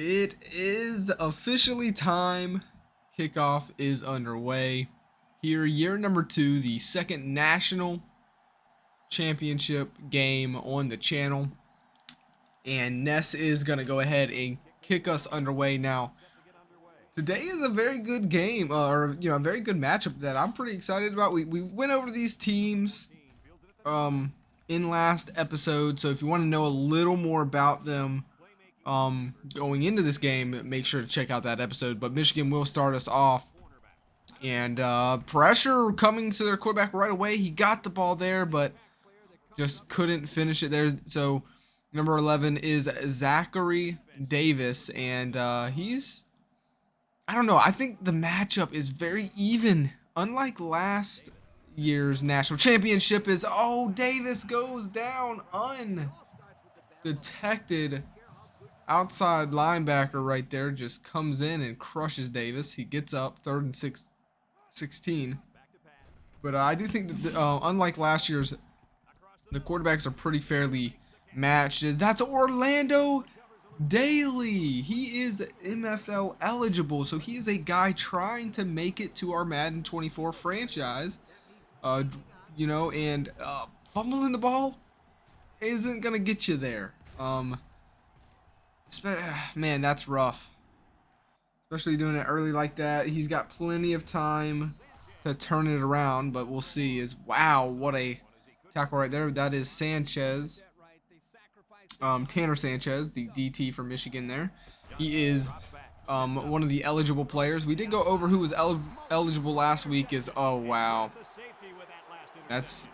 It is officially time. Kickoff is underway. Here, year number 2, the second national championship game on the channel. And Ness is going to go ahead and kick us underway now. Today is a very good game, or a very good matchup that I'm pretty excited about. We went over these teams in last episode, so if you want to know a little more about them going into this game, make sure to check out that episode. But Michigan will start us off, and pressure coming to their quarterback right away. He got the ball there, but just couldn't finish it there. So number 11 is Zachary Davis, and I don't know. I think the matchup is very even. Unlike last year's national championship, Davis goes down undetected. Outside linebacker right there just comes in and crushes Davis. He gets up 3rd and 16. But I do think that unlike last year's, the quarterbacks are pretty fairly matched. That's Orlando Daly. He is MFL eligible, so he is a guy trying to make it to our Madden 24 franchise. And fumbling the ball isn't gonna get you there. Man, that's rough. Especially doing it early like that. He's got plenty of time to turn it around, but we'll see. Wow, what a tackle right there. That is Sanchez. Tanner Sanchez, the DT from Michigan there. He is one of the eligible players. We did go over who was eligible last week. Oh, wow. That's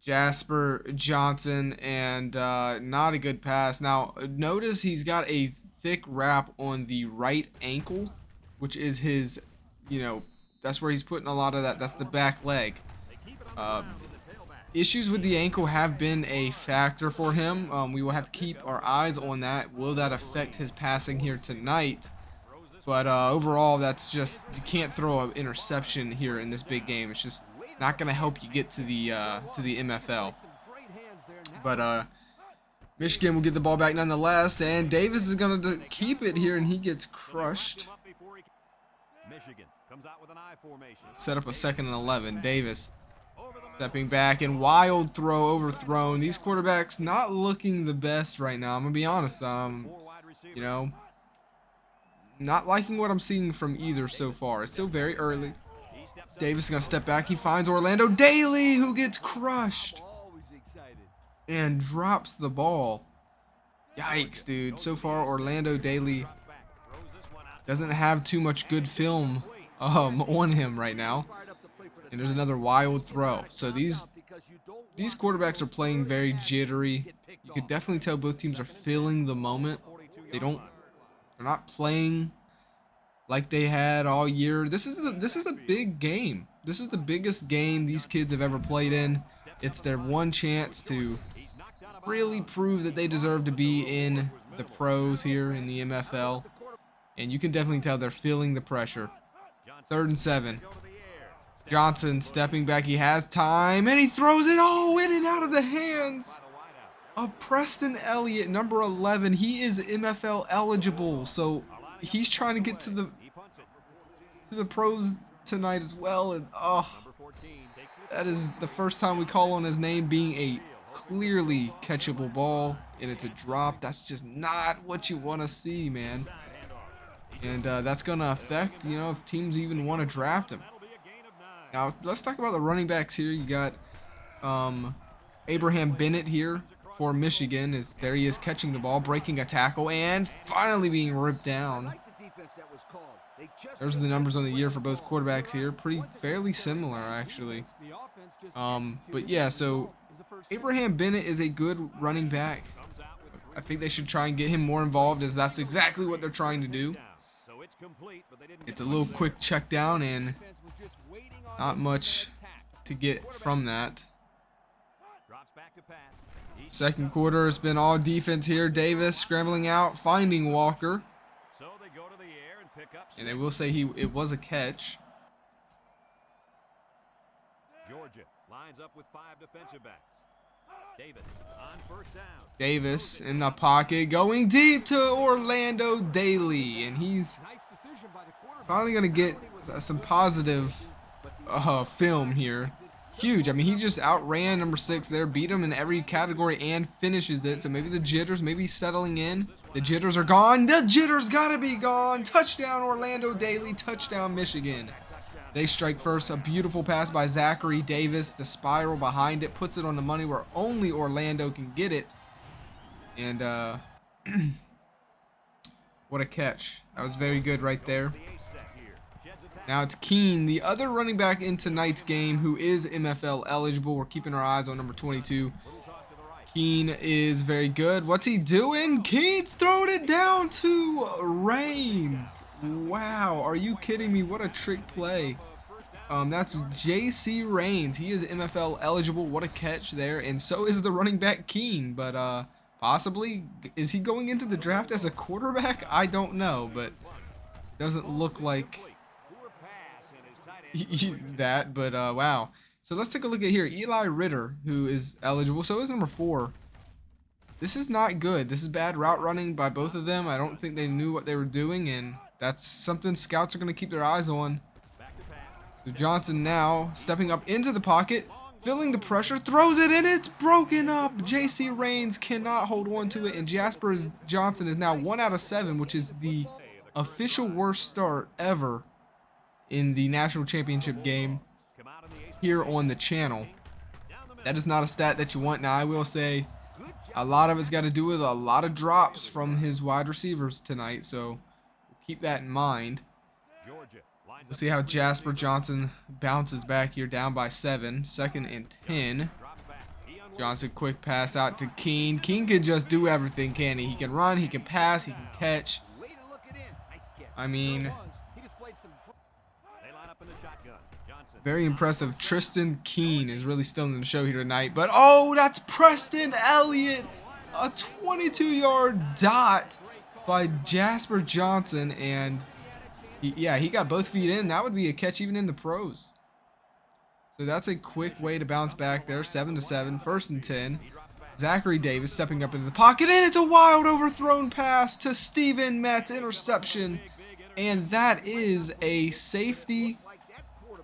Jasper Johnson, and not a good pass. Now, notice he's got a thick wrap on the right ankle, which is his, that's where he's putting a lot of that. That's the back leg. Issues with the ankle have been a factor for him. We will have to keep our eyes on that. Will that affect his passing here tonight? But overall, that's just, you can't throw an interception here in this big game. It's just not going to help you get to the MFL. But Michigan will get the ball back nonetheless, and Davis is going to keep it here, and he gets crushed. Set up a 2nd and 11. Davis stepping back, and wild throw overthrown. These quarterbacks not looking the best right now. I'm going to be honest. Not liking what I'm seeing from either so far. It's still very early. Davis is going to step back. He finds Orlando Daly, who gets crushed and drops the ball. Yikes, dude. So far, Orlando Daly doesn't have too much good film on him right now. And there's another wild throw. So these quarterbacks are playing very jittery. You could definitely tell both teams are feeling the moment. They're not playing like they had all year. This is a big game. This is the biggest game these kids have ever played in. It's their one chance to really prove that they deserve to be in the pros here in the MFL. And you can definitely tell they're feeling the pressure. 3rd and 7. Johnson stepping back. He has time, and he throws it in and out of the hands of Preston Elliott, number 11. He is MFL eligible, so he's trying to get to the pros tonight as well. And that is the first time we call on his name being a clearly catchable ball, and it's a drop. That's just not what you want to see, man. And that's going to affect, if teams even want to draft him. Now, let's talk about the running backs here. You got Abraham Bennett here for Michigan. There he is catching the ball, breaking a tackle, and finally being ripped down. There's the numbers on the year for both quarterbacks here. Fairly similar, actually. But yeah, so Abraham Bennett is a good running back. I think they should try and get him more involved, as that's exactly what they're trying to do. It's a little quick check down, and not much to get from that. Second quarter has been all defense here. Davis scrambling out, finding Walker. And they will say it was a catch. Georgia lines up with 5 defensive backs. Davis in the pocket, going deep to Orlando Daly, and he's finally going to get some positive film here. Huge. I mean, he just outran number 6 there, beat him in every category and finishes it. So maybe the jitters, maybe he's settling in. The jitters are gone. The jitters gotta be gone. Touchdown Orlando Daly, touchdown Michigan. They strike first. A beautiful pass by Zachary Davis. The spiral behind it puts it on the money where only Orlando can get it. And what a catch. That was very good right there. Now it's Keene, the other running back in tonight's game, who is MFL eligible. We're keeping our eyes on number 22. Keene is very good. What's he doing? Keene's throwing it down to Raines. Wow, are you kidding me? What a trick play. That's J.C. Raines. He is MFL eligible. What a catch there. And so is the running back Keene. But possibly, is he going into the draft as a quarterback? I don't know, but doesn't look like that, but wow. So let's take a look at here. Eli Ritter, who is eligible. So is number 4. This is not good. This is bad route running by both of them. I don't think they knew what they were doing, and that's something scouts are going to keep their eyes on. So Johnson now stepping up into the pocket, feeling the pressure, throws it in. It's broken up. J.C. Raines cannot hold on to it, and Jasper Johnson is now 1 out of 7, which is the official worst start ever in the national championship game here on the channel. That is not a stat that you want. Now I will say a lot of it's got to do with a lot of drops from his wide receivers tonight, so keep that in mind. We'll see how Jasper Johnson bounces back here, down by 7, 2nd and 10. Johnson, quick pass out to Keene. Keene can just do everything, can he? He can run, he can pass, he can catch. I mean, very impressive. Tristan Keene is really still in the show here tonight. But, oh, that's Preston Elliott. A 22-yard dot by Jasper Johnson. And, he got both feet in. That would be a catch even in the pros. So that's a quick way to bounce back there. 7-7, 1st and 10. Zachary Davis stepping up into the pocket. And it's a wild overthrown pass to Steven Metz. Interception. And that is a safety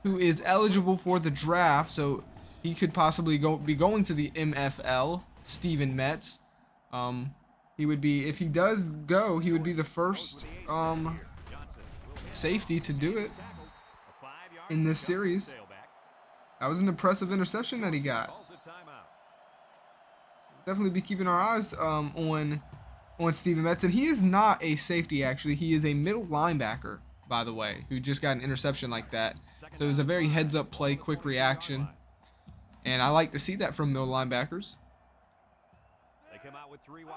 who is eligible for the draft, so he could possibly be going to the MFL. Steven Metz. He would be, if he does go, he would be the first safety to do it in this series. That was an impressive interception that he got. Definitely be keeping our eyes on Steven Metz, and he is not a safety actually. He is a middle linebacker, by the way, who just got an interception like that. So it was a very heads-up play, quick reaction. And I like to see that from middle linebackers.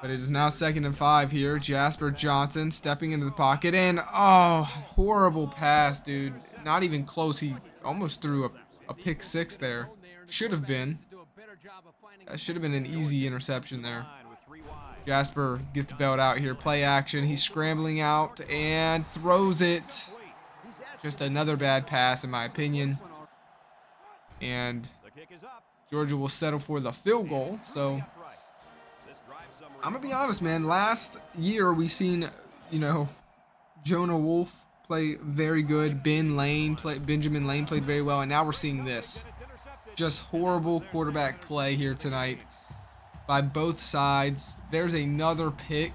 But it is now 2nd and 5 here. Jasper Johnson stepping into the pocket. And, oh, horrible pass, dude. Not even close. He almost threw a pick 6 there. Should have been. That should have been an easy interception there. Jasper gets the belt out here. Play action. He's scrambling out and throws it. Just another bad pass in my opinion. And Georgia will settle for the field goal. So I'm going to be honest, man. Last year we seen, Jonah Wolf play very good. Benjamin Lane played very well. And now we're seeing this. Just horrible quarterback play here tonight by both sides. There's another pick.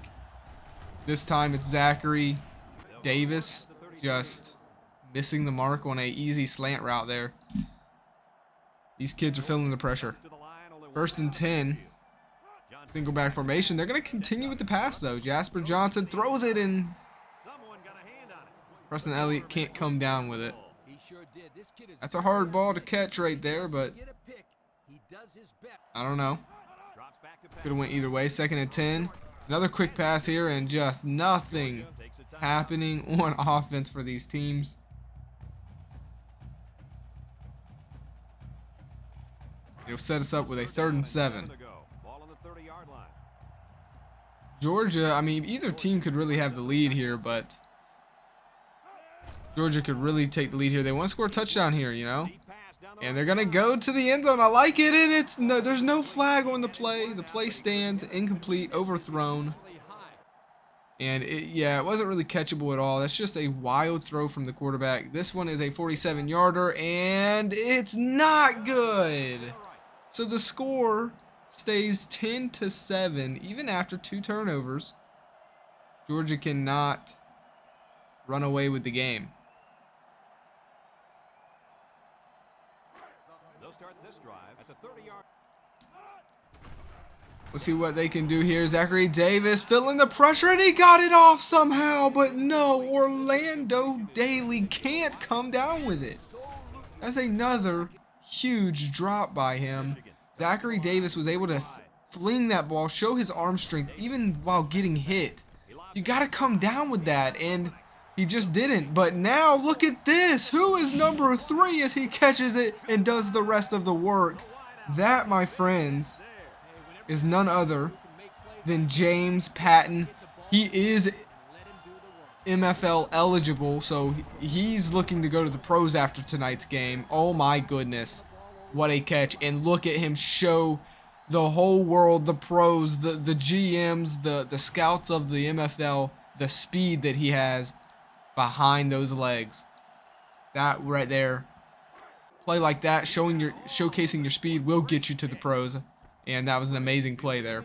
This time it's Zachary Davis just missing the mark on a easy slant route there. These kids are feeling the pressure. 1st and 10. Single back formation. They're going to continue with the pass though. Jasper Johnson throws it in. Preston Elliott can't come down with it. That's a hard ball to catch right there, but I don't know. Could have went either way. 2nd and 10. Another quick pass here, and just nothing happening on offense for these teams. It'll set us up with a 3rd and 7. Georgia, I mean, either team could really have the lead here, but Georgia could really take the lead here. They want to score a touchdown here, And they're going to go to the end zone. I like it. And there's no flag on the play. The play stands incomplete, overthrown. And it wasn't really catchable at all. That's just a wild throw from the quarterback. This one is a 47-yarder, and it's not good. So the score stays 10-7, even after 2 turnovers. Georgia cannot run away with the game. They'll start this drive at the 30-yard. We'll see what they can do here. Zachary Davis feeling the pressure, and he got it off somehow. But no, Orlando Daly can't come down with it. That's another huge drop by him. Zachary Davis was able to fling that ball, show his arm strength, even while getting hit. You got to come down with that, and he just didn't. But now, look at this. Who is number 3 as he catches it and does the rest of the work? That, my friends, is none other than James Patton. He is MFL eligible, so he's looking to go to the pros after tonight's game. Oh my goodness, what a catch. And look at him show the whole world, the pros, the GMs, the scouts of the MFL, the speed that he has behind those legs. That right there, play like that, showcasing your speed will get you to the pros. And that was an amazing play there.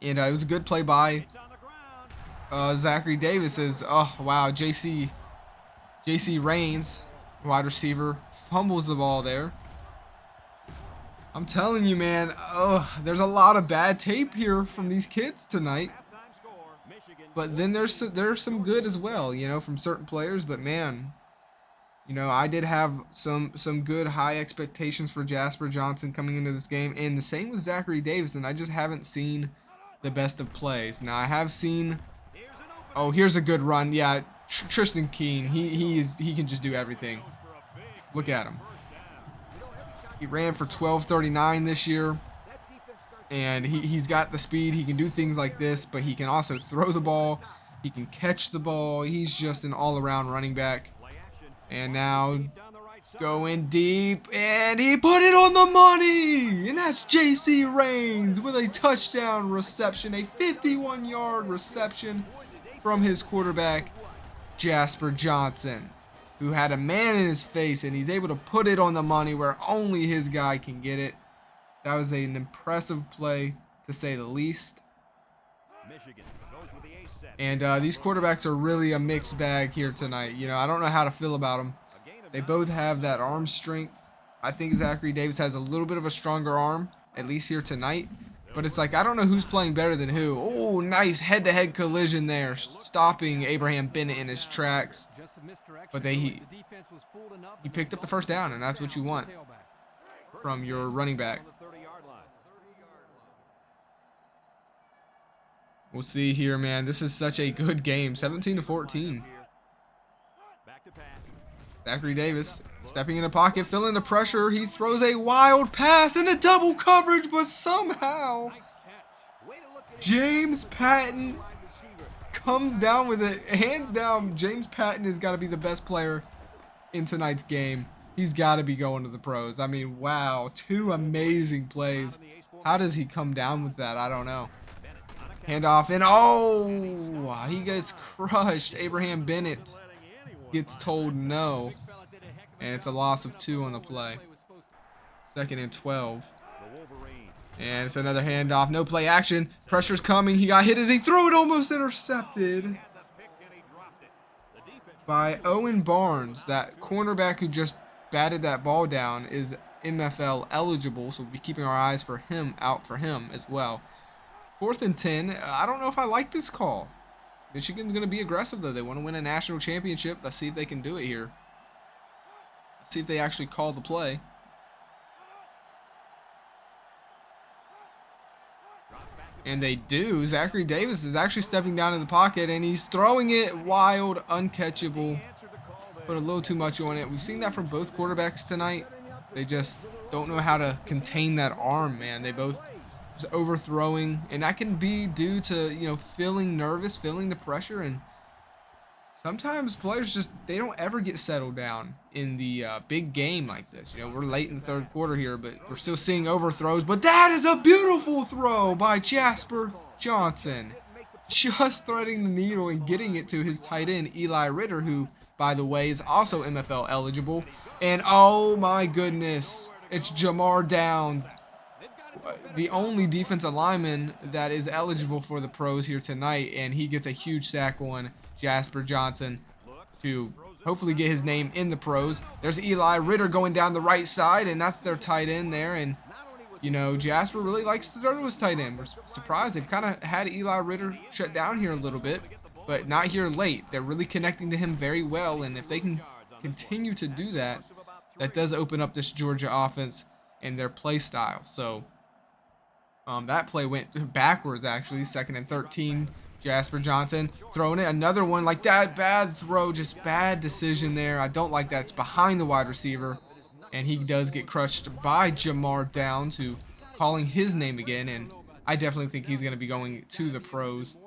And it was a good play by Zachary Davis. Oh, wow, JC Raines, wide receiver, fumbles the ball there. I'm telling you, man, there's a lot of bad tape here from these kids tonight. But then there's some good as well, you know, from certain players. But, man, you know, I did have some good high expectations for Jasper Johnson coming into this game, and the same with Zachary Davis, and I just haven't seen the best of plays. Now I have seen, oh, here's a good run. Yeah, Tristan Keene, he can just do everything. Look at him. He ran for 12.39 this year, and he's got the speed. He can do things like this, but he can also throw the ball. He can catch the ball. He's just an all-around running back. And now going deep, and he put it on the money. And that's JC Raines with a touchdown reception, a 51-yard reception from his quarterback, Jasper Johnson, who had a man in his face, and he's able to put it on the money where only his guy can get it. That was an impressive play, to say the least. And these quarterbacks are really a mixed bag here tonight. You know, I don't know how to feel about them. They both have that arm strength. I think Zachary Davis has a little bit of a stronger arm, at least here tonight. But it's like, I don't know who's playing better than who. Oh, nice head-to-head collision there, stopping Abraham Bennett in his tracks. But he picked up the first down, and that's what you want from your running back. We'll see here, man. This is such a good game. 17-14. Zachary Davis stepping in the pocket, feeling the pressure. He throws a wild pass into double coverage, but somehow James Patton comes down with it. Hands down, James Patton has got to be the best player in tonight's game. He's got to be going to the pros. I mean, wow. 2 amazing plays. How does he come down with that? I don't know. Handoff, and oh, he gets crushed. Abraham Bennett gets told no, and it's a loss of 2 on the play. 2nd and 12. And it's another handoff, no play action. Pressure's coming. He got hit as he threw it, almost intercepted by Owen Barnes. That cornerback who just batted that ball down is MFL eligible, so we'll be keeping our eyes for him out for him as well. 4th and 10. I don't know if I like this call. Michigan's going to be aggressive, though. They want to win a national championship. Let's see if they can do it here. Let's see if they actually call the play. And they do. Zachary Davis is actually stepping down in the pocket, and he's throwing it wild, uncatchable. Put a little too much on it. We've seen that from both quarterbacks tonight. They just don't know how to contain that arm, man. They both just overthrowing, and that can be due to, you know, feeling nervous, feeling the pressure, and sometimes players just, they don't ever get settled down in the big game like this. You know, we're late in the third quarter here, but we're still seeing overthrows. But that is a beautiful throw by Jasper Johnson. Just threading the needle and getting it to his tight end, Eli Ritter, who, by the way, is also MFL eligible. And oh my goodness, it's Jamar Downs, the only defensive lineman that is eligible for the pros here tonight, and he gets a huge sack on Jasper Johnson to hopefully get his name in the pros. There's Eli Ritter going down the right side, and that's their tight end there. And you know, Jasper really likes to throw to his tight end. We're surprised they've kind of had Eli Ritter shut down here a little bit, but not here late. They're really connecting to him very well, and if they can continue to do that, that does open up this Georgia offense and their play style. So that play went backwards, actually. 2nd and 13. Jasper Johnson throwing it. Another one like that. Bad throw, just bad decision there. I don't like that. It's behind the wide receiver. And he does get crushed by Jamar Downs, who calling his name again. And I definitely think he's going to be going to the pros.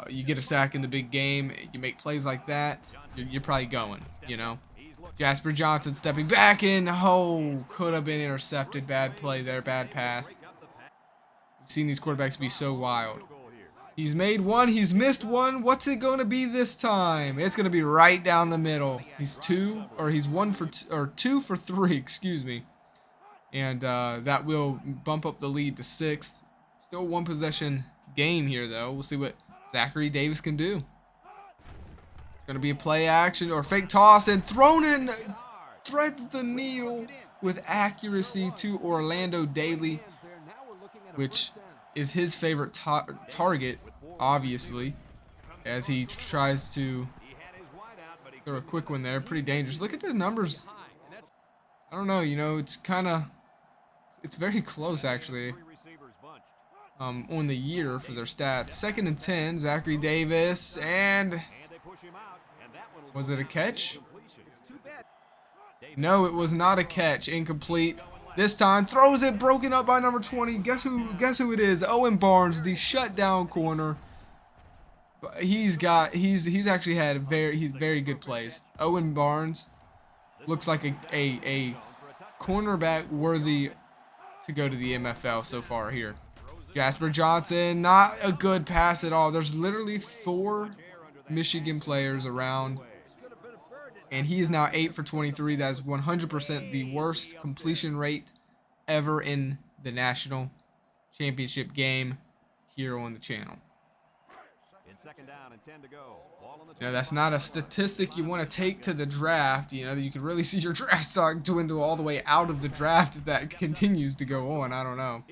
You get a sack in the big game. You make plays like that. You're probably going, you know. Jasper Johnson stepping back in. Oh, could have been intercepted. Bad play there. Bad pass. We've seen these quarterbacks be so wild. He's made one. He's missed one. What's it going to be this time? It's going to be right down the middle. He's 2 for 3, excuse me. And that will bump up the lead to 6. Still one possession game here, though. We'll see what Zachary Davis can do. It's going to be a play action or fake toss and thrown in. Threads the needle with accuracy to Orlando Daly, which is his favorite target, obviously, as he tries to throw a quick one there. Pretty dangerous. Look at the numbers. I don't know, you know, it's very close, actually, on the year for their stats. 2nd and 10, Zachary Davis, and was it a catch? No, it was not a catch. Incomplete. This time, throws it, broken up by number 20. Guess who it is? Owen Barnes, the shutdown corner. He's actually had very good plays. Owen Barnes looks like a cornerback worthy to go to the MFL so far here. Jasper Johnson, not a good pass at all. There's literally 4 Michigan players around, and he is now 8 for 23. That is 100% the worst completion rate ever in the national championship game here on the channel. You know, that's not a statistic you want to take to the draft. You know, you can really see your draft stock dwindle all the way out of the draft if that continues to go on. I don't know.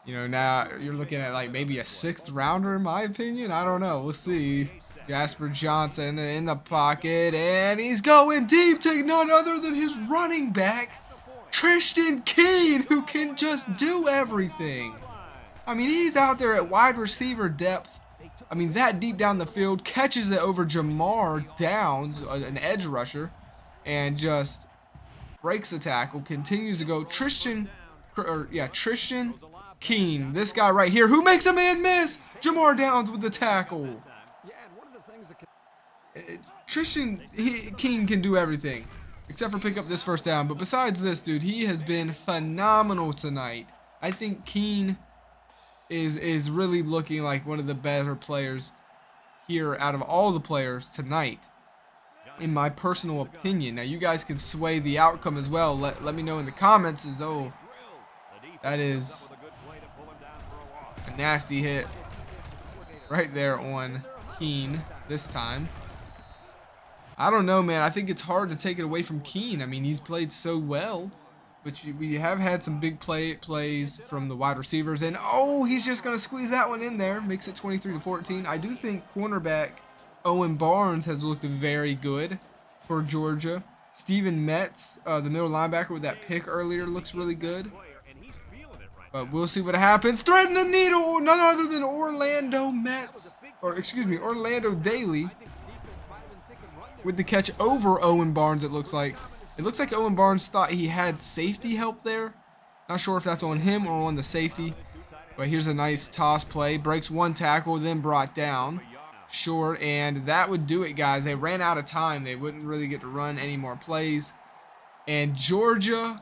You know, now you're looking at like maybe a 6th rounder, in my opinion. I don't know. We'll see. Jasper Johnson in the pocket, and he's going deep to none other than his running back, Tristan Keene, who can just do everything. I mean, he's out there at wide receiver depth. I mean, that deep down the field, catches it over Jamar Downs, an edge rusher, and just breaks the tackle, continues to go. Tristan Keene, this guy right here, who makes a man miss. Jamar Downs with the tackle. Tristan Keene can do everything except for pick up this first down, but besides this, dude, he has been phenomenal tonight. I think Keene is really looking like one of the better players here out of all the players tonight, in my personal opinion. Now, you guys can sway the outcome as well. Let me know in the comments. That is a nasty hit right there on Keene this time. I don't know, man. I think it's hard to take it away from Keene. I mean, he's played so well, but we have had some big plays from the wide receivers. And, oh, he's just going to squeeze that one in there. Makes it 23-14. I do think cornerback Owen Barnes has looked very good for Georgia. Steven Metz, the middle linebacker with that pick earlier, looks really good. But we'll see what happens. Threading the needle, none other than Orlando Daly with the catch over Owen Barnes, it looks like. It looks like Owen Barnes thought he had safety help there. Not sure if that's on him or on the safety. But here's a nice toss play. Breaks one tackle, then brought down. short, and that would do it, guys. They ran out of time. They wouldn't really get to run any more plays. And Georgia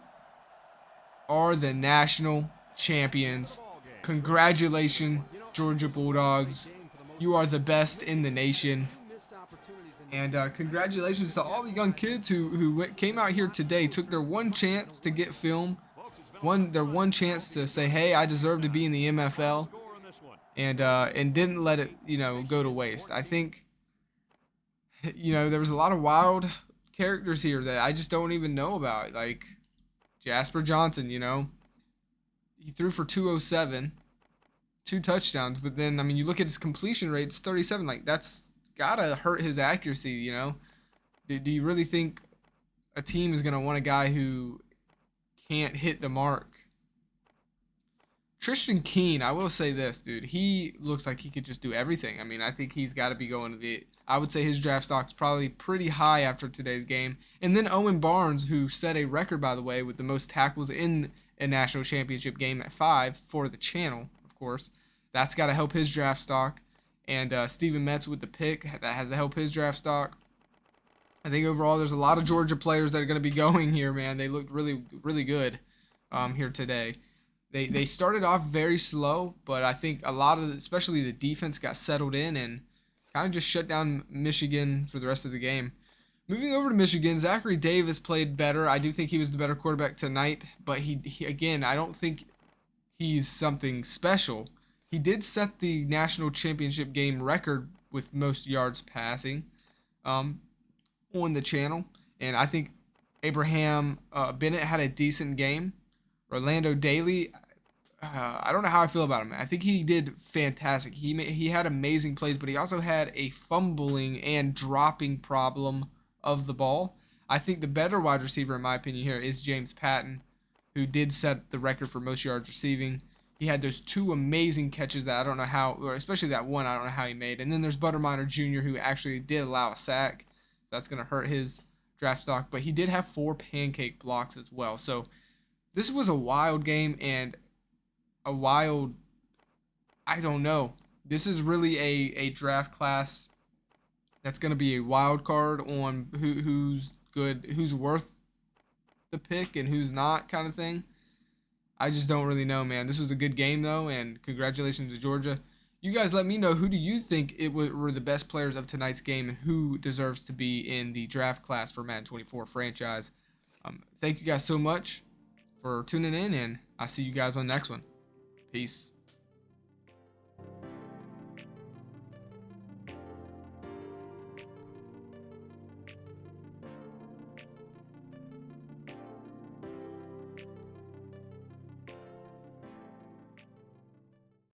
are the national champions. Congratulations, Georgia Bulldogs. You are the best in the nation. And congratulations to all the young kids who came out here today, took their one chance to get film, their one chance to say, hey, I deserve to be in the MFL, and didn't let it, go to waste. I think, there was a lot of wild characters here that I just don't even know about, like Jasper Johnson. He threw for 207, 2 touchdowns, but then, I mean, you look at his completion rate, it's 37. Like, that's gotta hurt his accuracy. Do you really think a team is gonna want a guy who can't hit the mark? Tristan Keene, I will say this, dude, he looks like he could just do everything. I mean, I think he's got to be going to I would say his draft stock's probably pretty high after today's game. And then Owen Barnes, who set a record, by the way, with the most tackles in a national championship game at 5 for the channel, of course. That's got to help his draft stock. And Steven Metz with the pick, that has to help his draft stock. I think overall there's a lot of Georgia players that are going to be going here, man. They looked really, really good here today. They started off very slow, but I think a lot of, especially the defense, got settled in and kind of just shut down Michigan for the rest of the game. Moving over to Michigan, Zachary Davis played better. I do think he was the better quarterback tonight, but he again, I don't think he's something special. He did set the national championship game record with most yards passing on the channel, and I think Abraham Bennett had a decent game. Orlando Daly, I don't know how I feel about him. I think he did fantastic. He had amazing plays, but he also had a fumbling and dropping problem of the ball. I think the better wide receiver, in my opinion, here is James Patton, who did set the record for most yards receiving. He had those 2 amazing catches that I don't know how, or especially that one, I don't know how he made. And then there's Butterminer Jr., who actually did allow a sack. So that's going to hurt his draft stock. But he did have 4 pancake blocks as well. So this was a wild game and a wild, I don't know. This is really a draft class that's going to be a wild card on who's good, who's worth the pick and who's not, kind of thing. I just don't really know, man. This was a good game, though, and congratulations to Georgia. You guys let me know, who do you think were the best players of tonight's game and who deserves to be in the draft class for Madden 24 franchise. Thank you guys so much for tuning in, and I'll see you guys on the next one. Peace.